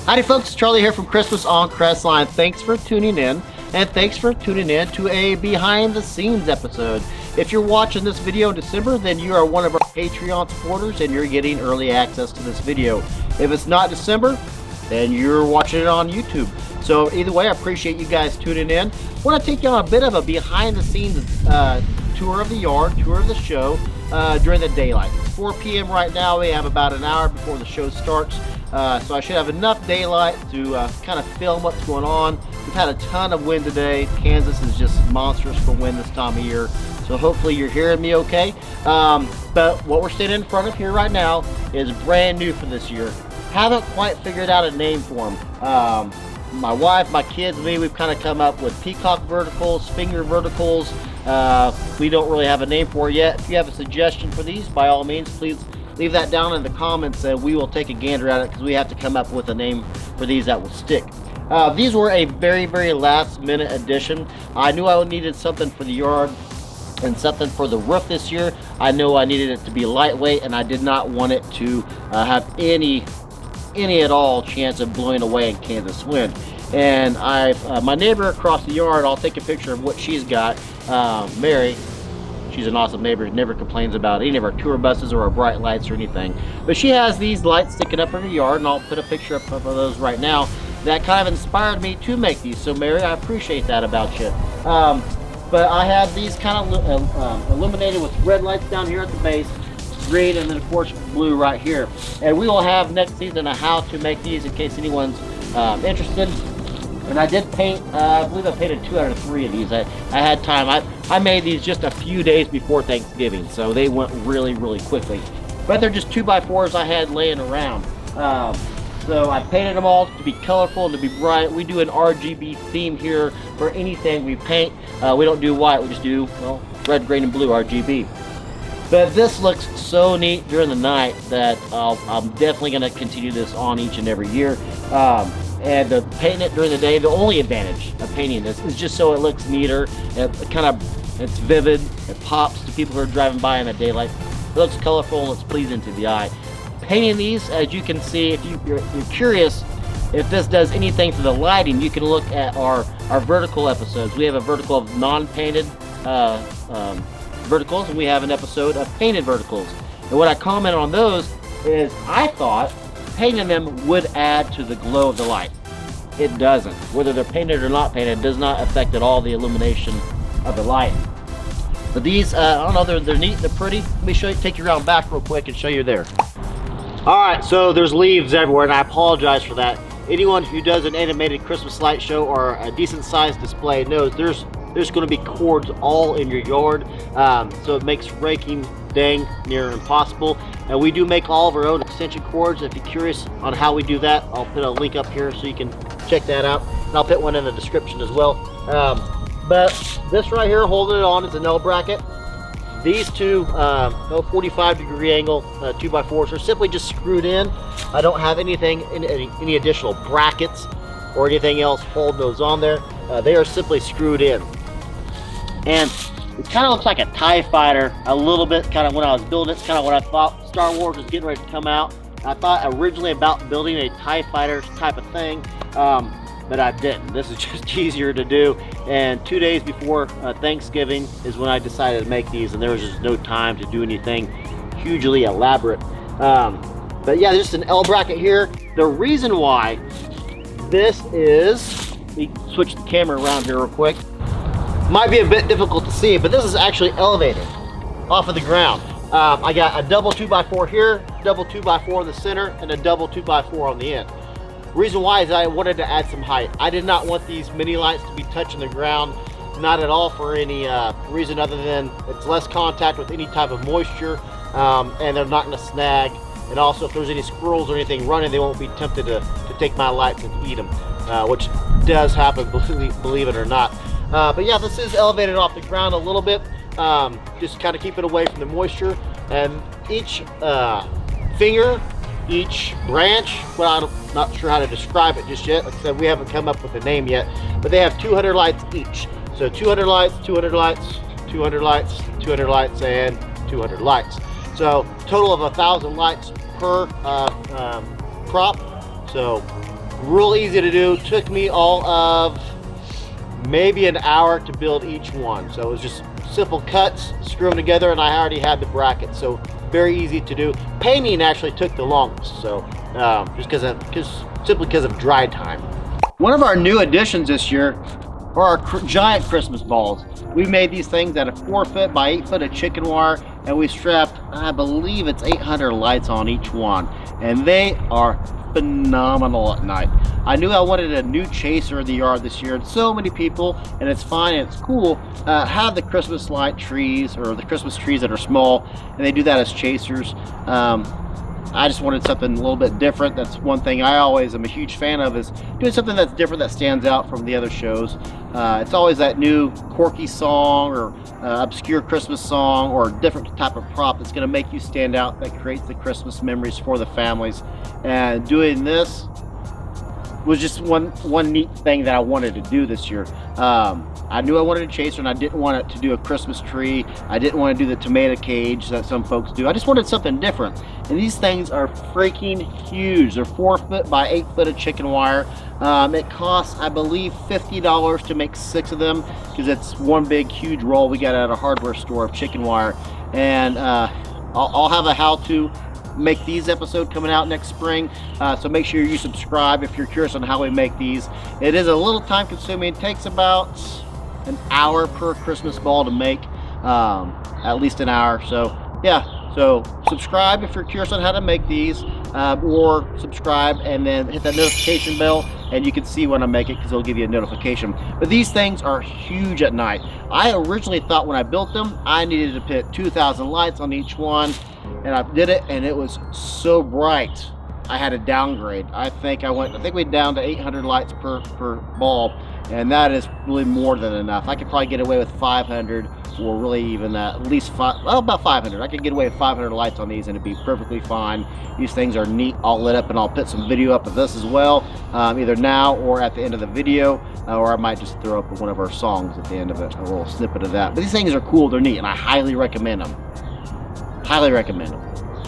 Howdy folks, it's Charlie here from Christmas on Crestline. Thanks for tuning in, and thanks for tuning in to a behind the scenes episode. If you're watching this video in December, then you are one of our Patreon supporters and you're getting early access to this video. If it's not December, then you're watching it on YouTube. So either way, I appreciate you guys tuning in. I want to take you on a bit of a behind the scenes tour of the yard, tour of the show during the daylight. It's 4 p.m. right now. We have about an hour before the show starts. So I should have enough daylight to kind of film what's going on. We've had a ton of wind today. Kansas is just monstrous for wind this time of year. So hopefully you're hearing me okay. But what we're standing in front of here right now is brand new for this year. Haven't quite figured out a name for them. My wife, my kids, me, we've kind of come up with peacock verticals, finger verticals. We don't really have a name for it yet. If you have a suggestion for these, by all means, please leave that down in the comments and we will take a gander at it, because we have to come up with a name for these that will stick. These were a very last minute addition. I knew I needed something for the yard and something for the roof this year. I know I needed it to be lightweight, and I did not want it to have any at all chance of blowing away in Kansas wind. And my neighbor across the yard, I'll take a picture of what she's got. Mary, she's an awesome neighbor, never complains about any of our tour buses or our bright lights or anything. But she has these lights sticking up in her yard, and I'll put a picture up of those right now. That kind of inspired me to make these. So Mary, I appreciate that about you. But I have these kind of illuminated with red lights down here at the base, green, and then of course blue right here. And we will have next season a how to make these in case anyone's interested. And I did paint, I believe I painted 2 out of 3 of these. I had time. I made these just a few days before Thanksgiving, so they went really quickly. But they're just 2x4s I had laying around. So I painted them all to be colorful and to be bright. We do an RGB theme here for anything we paint. We don't do white, we just do, well, red, green, and blue RGB. But this looks so neat during the night that I'm definitely going to continue this on each and every year. And painting it during the day, the only advantage of painting this is just so it looks neater. It's vivid, it pops to people who are driving by in the daylight. It looks colorful and it's pleasing to the eye. Painting these, as you can see, if you're curious if this does anything for the lighting, you can look at our vertical episodes. We have a vertical of non-painted verticals, and we have an episode of painted verticals. And what I commented on those is I thought painting them would add to the glow of the light. It doesn't. Whether they're painted or not painted, it does not affect at all the illumination of the light. But these, I don't know, they're neat, they're pretty. Let me take you around back real quick and show you there. Alright, so there's leaves everywhere, and I apologize for that. Anyone who does an animated Christmas light show or a decent sized display knows there's going to be cords all in your yard, so it makes raking dang near impossible. And we do make all of our own extension cords. If you're curious on how we do that, I'll put a link up here so you can check that out, and I'll put one in the description as well. But this right here holding it on is an L bracket. These two 45-degree angle 2x4s are simply just screwed in. I don't have anything in any additional brackets or anything else holding those on there. They are simply screwed in. And it kind of looks like a TIE fighter a little bit. Kind of when I was building it, it's kind of what I thought Star Wars was getting ready to come out. I thought originally about building a TIE fighter type of thing, but I didn't. This is just easier to do. And 2 days before Thanksgiving is when I decided to make these, and there was just no time to do anything hugely elaborate. But yeah, there's just an L bracket here. The reason why this is, let me switch the camera around here real quick. Might be a bit difficult to see, but this is actually elevated off of the ground. I got a double 2x4 here, double 2x4 in the center, and a double 2x4 on the end. Reason why is I wanted to add some height. I did not want these mini lights to be touching the ground, not at all for any reason other than it's less contact with any type of moisture, and they're not going to snag. And also, if there's any squirrels or anything running, they won't be tempted to take my lights and eat them, which does happen, believe it or not. But yeah, this is elevated off the ground a little bit, just kind of keep it away from the moisture. And each finger, each branch, well, I'm not sure how to describe it just yet. Like I said, we haven't come up with a name yet, but they have 200 lights each. So 200 lights, 200 lights, 200 lights, 200 lights, and 200 lights. So total of 1,000 lights per crop. So Real easy to do. Took me all of maybe an hour to build each one. So it was just simple cuts, screw them together, and I already had the bracket. So very easy to do. Painting actually took the longest. So simply because of dry time. One of our new additions this year are our giant Christmas balls. We made these things out of 4 foot by 8 foot of chicken wire, and we strapped, I believe it's 800 lights on each one, and they are phenomenal at night. I knew I wanted a new chaser in the yard this year, and so many people, and it's fine and it's cool, have the Christmas light trees or the Christmas trees that are small, and they do that as chasers. I just wanted something a little bit different. That's one thing I always am a huge fan of, is doing something that's different, that stands out from the other shows. It's always that new quirky song or obscure Christmas song or a different type of prop that's going to make you stand out, that creates the Christmas memories for the families. And doing this was just one neat thing that I wanted to do this year. I knew I wanted a chaser, and I didn't want it to do a Christmas tree. I didn't want to do the tomato cage that some folks do. I just wanted something different. And these things are freaking huge. They're 4 foot by 8 foot of chicken wire. It costs, I believe, $50 to make 6 of them, because it's one big huge roll we got at a hardware store of chicken wire. And I'll have a how-to make these episode coming out next spring, so make sure you subscribe if you're curious on how we make these. It is a little time consuming. It takes about an hour per Christmas ball to make, at least an hour. So yeah, so subscribe if you're curious on how to make these, or subscribe and then hit that notification bell, and you can see when I make it, because it'll give you a notification. But these things are huge at night. I originally thought when I built them I needed to put 2,000 lights on each one, and I did it, and it was so bright I had to downgrade. I think we went down to 800 lights per bulb, and that is really more than enough. I could probably get away with 500, or really even at least about 500. I could get away with 500 lights on these, and it'd be perfectly fine. These things are neat, all lit up, and I'll put some video up of this as well, either now or at the end of the video, or I might just throw up one of our songs at the end of it, a little snippet of that. But these things are cool, they're neat, and I highly recommend them. Highly recommend them.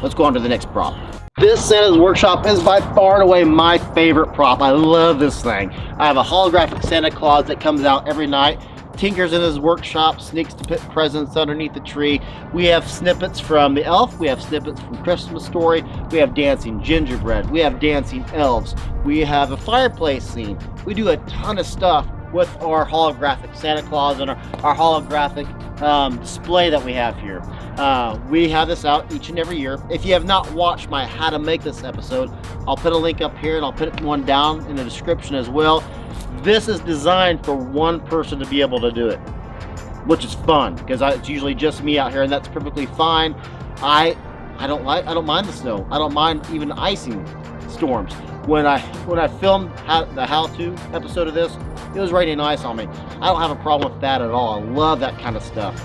Let's go on to the next prop. This Santa's Workshop is by far and away my favorite prop. I love this thing. I have a holographic Santa Claus that comes out every night, tinkers in his workshop, sneaks to put presents underneath the tree. We have snippets from the Elf, we have snippets from Christmas Story, we have dancing gingerbread, we have dancing elves, we have a fireplace scene. We do a ton of stuff with our holographic Santa Claus and our holographic display that we have here. We have this out each and every year. If you have not watched my how to make this episode, I'll put a link up here, and I'll put one down in the description as well. This is designed for one person to be able to do it, which is fun, because it's usually just me out here, and that's perfectly fine. I don't mind the snow. I don't mind even icing storms. When I filmed the how-to episode of this, it was raining ice on me. I don't have a problem with that at all. I love that kind of stuff.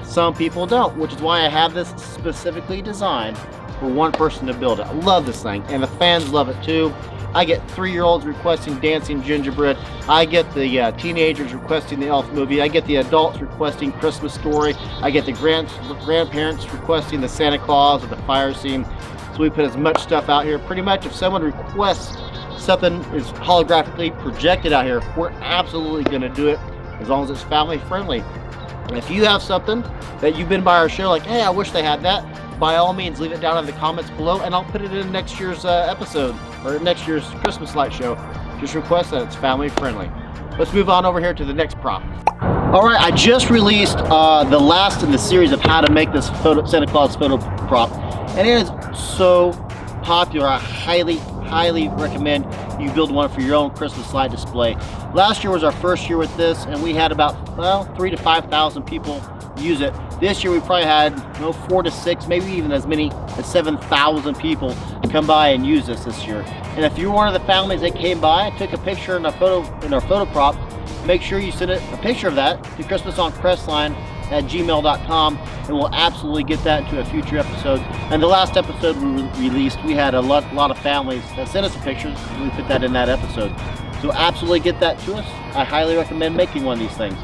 Some people don't, which is why I have this specifically designed for one person to build it. I love this thing, and the fans love it too. I get 3-year-olds requesting Dancing Gingerbread. I get the teenagers requesting the Elf movie. I get the adults requesting Christmas Story. I get the grandparents requesting the Santa Claus or the fire scene. So we put as much stuff out here. Pretty much if someone requests something is holographically projected out here, we're absolutely going to do it, as long as it's family friendly. And if you have something that you've been by our show like, hey, I wish they had that, by all means leave it down in the comments below, and I'll put it in next year's episode, or next year's Christmas light show. Just request that it's family friendly. Let's move on over here to the next prop. Alright, I just released the last in the series of how to make this Santa Claus photo prop, and it is so popular. I highly recommend you build one for your own Christmas light display. Last year was our first year with this, and we had about 3,000 to 5,000 people use it. This year we probably had 4 to 6, maybe even as many as 7,000 people come by and use this year. And if you're one of the families that came by and took a picture in our photo prop, make sure you send a picture of that to christmasoncrestline@gmail.com, and we'll absolutely get that into a future episode. And the last episode we released, we had a lot of families that sent us pictures, and we put that in that episode. So absolutely get that to us. I highly recommend making one of these things.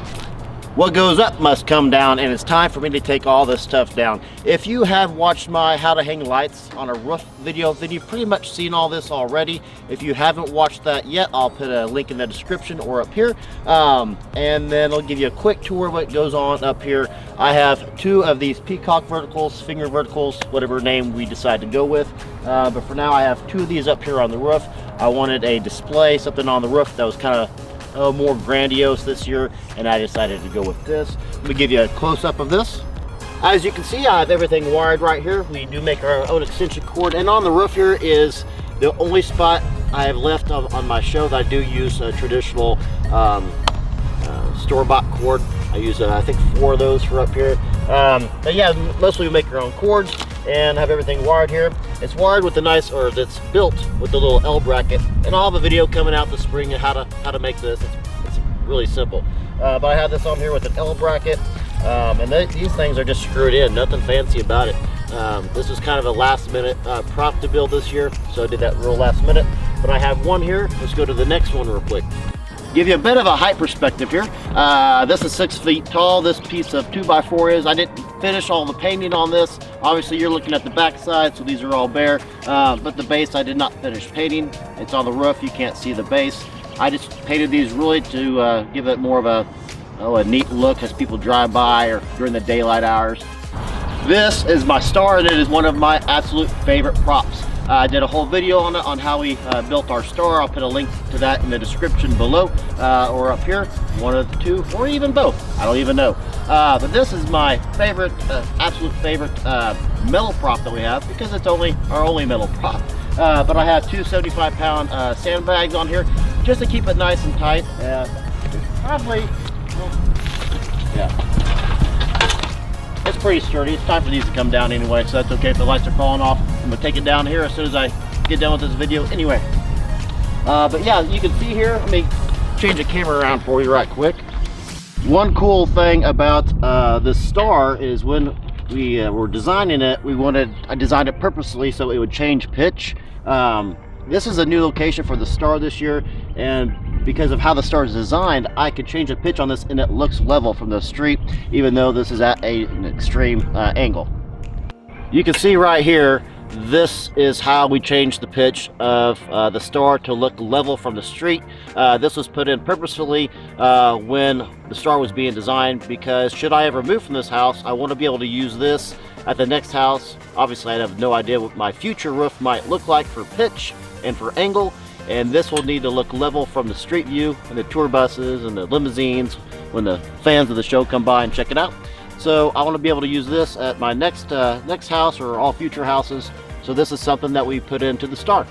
What goes up must come down, and it's time for me to take all this stuff down. If you have watched my how to hang lights on a roof video, then you've pretty much seen all this already. If you haven't watched that yet, I'll put a link in the description or up here. And then I'll give you a quick tour of what goes on up here. I have 2 of these peacock verticals, finger verticals, whatever name we decide to go with. But for now, I have 2 of these up here on the roof. I wanted a display, something on the roof that was kind of more grandiose this year, and I decided to go with this. Let me give you a close-up of this. As you can see, I have everything wired right here. We do make our own extension cord, and on the roof here is the only spot I have left on my show that I do use a traditional store-bought cord. I use I think 4 of those for up here. But yeah, mostly we make our own cords and have everything wired here. It's wired with a nice, or it's built with the little L bracket, and I'll have a video coming out this spring of how to make this. It's really simple. But I have this on here with an L bracket, and these things are just screwed in, nothing fancy about it. This is kind of a last minute prop to build this year, so I did that real last minute. But I have one here. Let's go to the next one real quick. Give you a bit of a height perspective here. This is 6 feet tall. This piece of 2x4 is. I didn't finish all the painting on this. Obviously you're looking at the back side, so these are all bare. But the base I did not finish painting. It's on the roof, you can't see the base. I just painted these really to give it more of a neat look as people drive by or during the daylight hours. This is my star, and it is one of my absolute favorite props. I did a whole video on it, on how we built our star. I'll put a link to that in the description below, or up here, one of the 2, or even both. I don't even know. But this is my favorite, absolute favorite metal prop that we have, because it's our only metal prop. But I have 2 75-pound sandbags on here, just to keep it nice and tight. Probably, yeah. It's pretty sturdy. It's time for these to come down anyway, so that's okay if the lights are falling off. I'm gonna take it down here as soon as I get done with this video anyway. But yeah, you can see here, let me change the camera around for you right quick. One cool thing about this star is when we were designing it, I designed it purposely so it would change pitch. This is a new location for the star this year, and because of how the star is designed, I could change the pitch on this and it looks level from the street, even though this is at an extreme angle. You can see right here, this is how we changed the pitch of the star to look level from the street. This was put in purposefully when the star was being designed, because should I ever move from this house, I want to be able to use this at the next house. Obviously, I have no idea what my future roof might look like for pitch and for angle, and this will need to look level from the street view and the tour buses and the limousines when the fans of the show come by and check it out. So I want to be able to use this at my next house or all future houses. So this is something that we put into the star.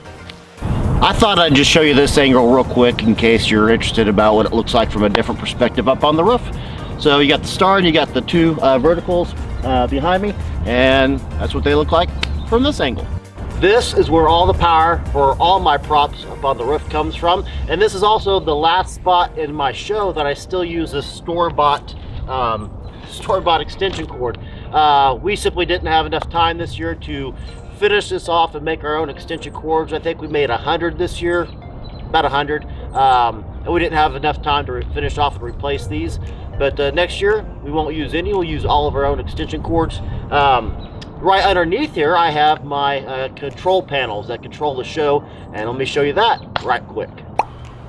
I thought I'd just show you this angle real quick in case you're interested about what it looks like from a different perspective up on the roof. So you got the star and you got the 2 verticals behind me, and that's what they look like from this angle. This is where all the power for all my props up on the roof comes from, and this is also the last spot in my show that I still use this store-bought extension cord. We simply didn't have enough time this year to finish this off and make our own extension cords. I think we made 100 this year, about 100, and we didn't have enough time to finish off and replace these. But next year we won't use any. We'll use all of our own extension cords. Right underneath here I have my control panels that control the show, and let me show you that right quick.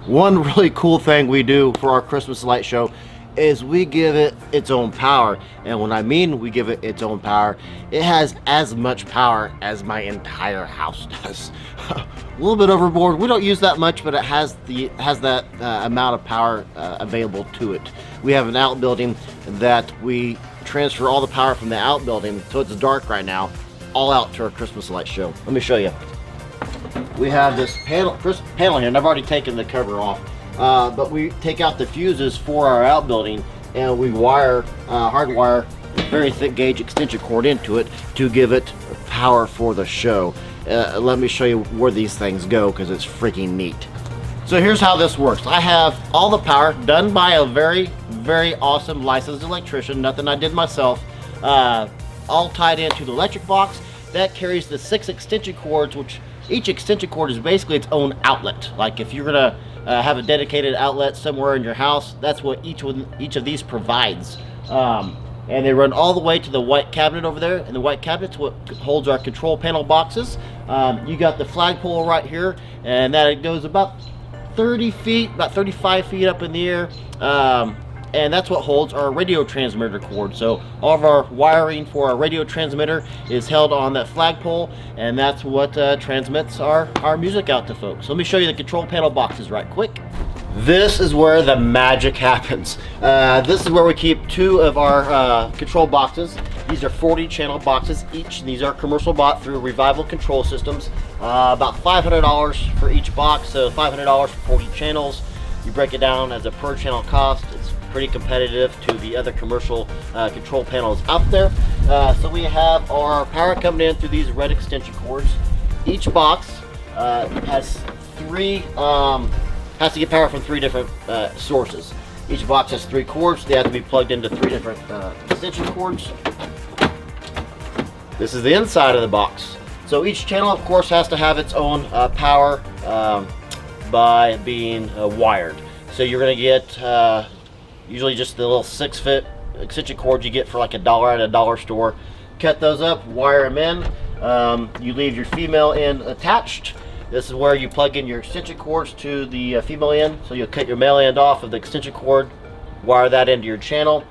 One really cool thing we do for our Christmas light show is we give it its own power. And when I mean we give it its own power, it has as much power as my entire house does. A little bit overboard. We don't use that much, but it has that amount of power available to it. We have an outbuilding that we transfer all the power from the outbuilding, so it's dark right now, all out to our Christmas light show. Let me show you. We have this panel here, and I've already taken the cover off. But we take out the fuses for our outbuilding, and we hardwire a very thick gauge extension cord into it to give it power for the show. Let me show you where these things go, because it's freaking neat. So here's how this works. I have all the power done by a very, very awesome licensed electrician, nothing I did myself, all tied into the electric box. That carries the 6 extension cords, which each extension cord is basically its own outlet. Like if you're gonna have a dedicated outlet somewhere in your house. That's what each of these provides. And they run all the way to the white cabinet over there, and the white cabinet's what holds our control panel boxes. You got the flagpole right here, and that goes about 30 feet, about 35 feet up in the air, and that's what holds our radio transmitter cord. So all of our wiring for our radio transmitter is held on that flagpole, and that's what transmits our music out to folks. So let me show you the control panel boxes right quick. This is where the magic happens. This is where we keep 2 of our control boxes. These are 40 channel boxes each. These are commercial bought through Revival Control Systems. About $500 for each box, so $500 for 40 channels. You break it down as a per channel cost. It's pretty competitive to the other commercial control panels out there. So we have our power coming in through these red extension cords. Each box has to get power from 3 different sources. Each box has 3 cords. They have to be plugged into 3 different extension cords. This is the inside of the box. So each channel, of course, has to have its own power by being wired. So you're going to get usually just the little 6-foot extension cords you get for like $1 at a dollar store. Cut those up, wire them in. You leave your female end attached. This is where you plug in your extension cords to the female end. So you'll cut your male end off of the extension cord, wire that into your channel.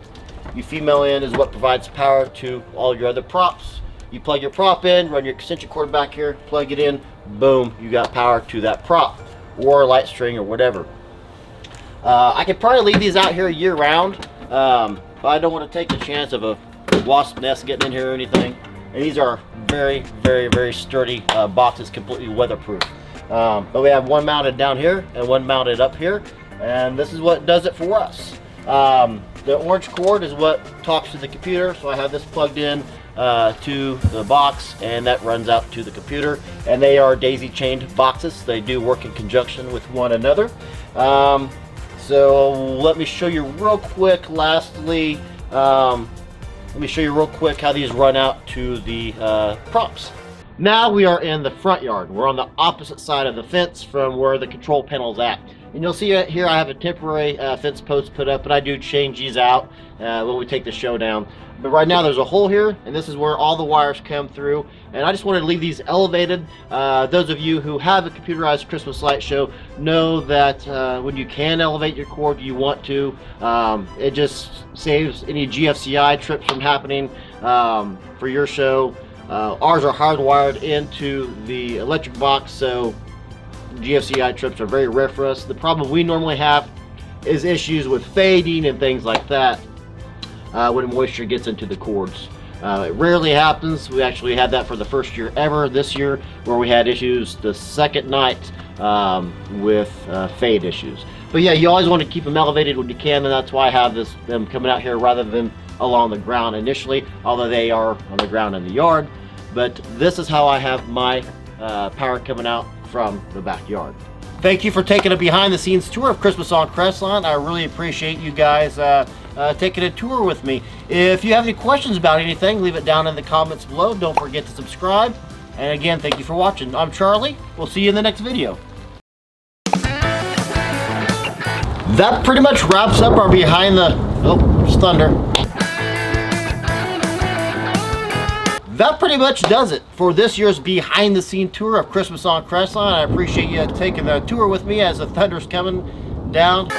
Your female end is what provides power to all your other props. You plug your prop in, run your extension cord back here, plug it in, boom, you got power to that prop or light string or whatever. I could probably leave these out here year round, but I don't want to take the chance of a wasp nest getting in here or anything. And these are very, very, very sturdy boxes, completely weatherproof. But we have one mounted down here and one mounted up here, and this is what does it for us. The orange cord is what talks to the computer, so I have this plugged in to the box, and that runs out to the computer. And they are daisy chained boxes. They do work in conjunction with one another. So let me show you real quick. Lastly, let me show you real quick how these run out to the props. Now we are in the front yard. We're on the opposite side of the fence from where the control panel is at. And you'll see here I have a temporary fence post put up, but I do change these out when we take the show down. But right now there's a hole here, and this is where all the wires come through. And I just wanted to leave these elevated. Those of you who have a computerized Christmas light show know that when you can elevate your cord, you want to. It just saves any GFCI trips from happening for your show. Ours are hardwired into the electric box, so GFCI trips are very rare for us. The problem we normally have is issues with fading and things like that when moisture gets into the cords. It rarely happens. We actually had that for the first year ever this year, where we had issues the second night with fade issues. But yeah, you always want to keep them elevated when you can, and that's why I have them coming out here rather than along the ground initially, although they are on the ground in the yard. But this is how I have my power coming out from the backyard. Thank you for taking a behind the scenes tour of Christmas on Crestline. I really appreciate you guys taking a tour with me. If you have any questions about anything, leave it down in the comments below. Don't forget to subscribe. And again, thank you for watching. I'm Charlie. We'll see you in the next video. That pretty much wraps up our behind the... Oh, there's thunder. That pretty much does it for this year's behind the scene tour of Christmas on Crestline. I appreciate you taking the tour with me as the thunder's coming down.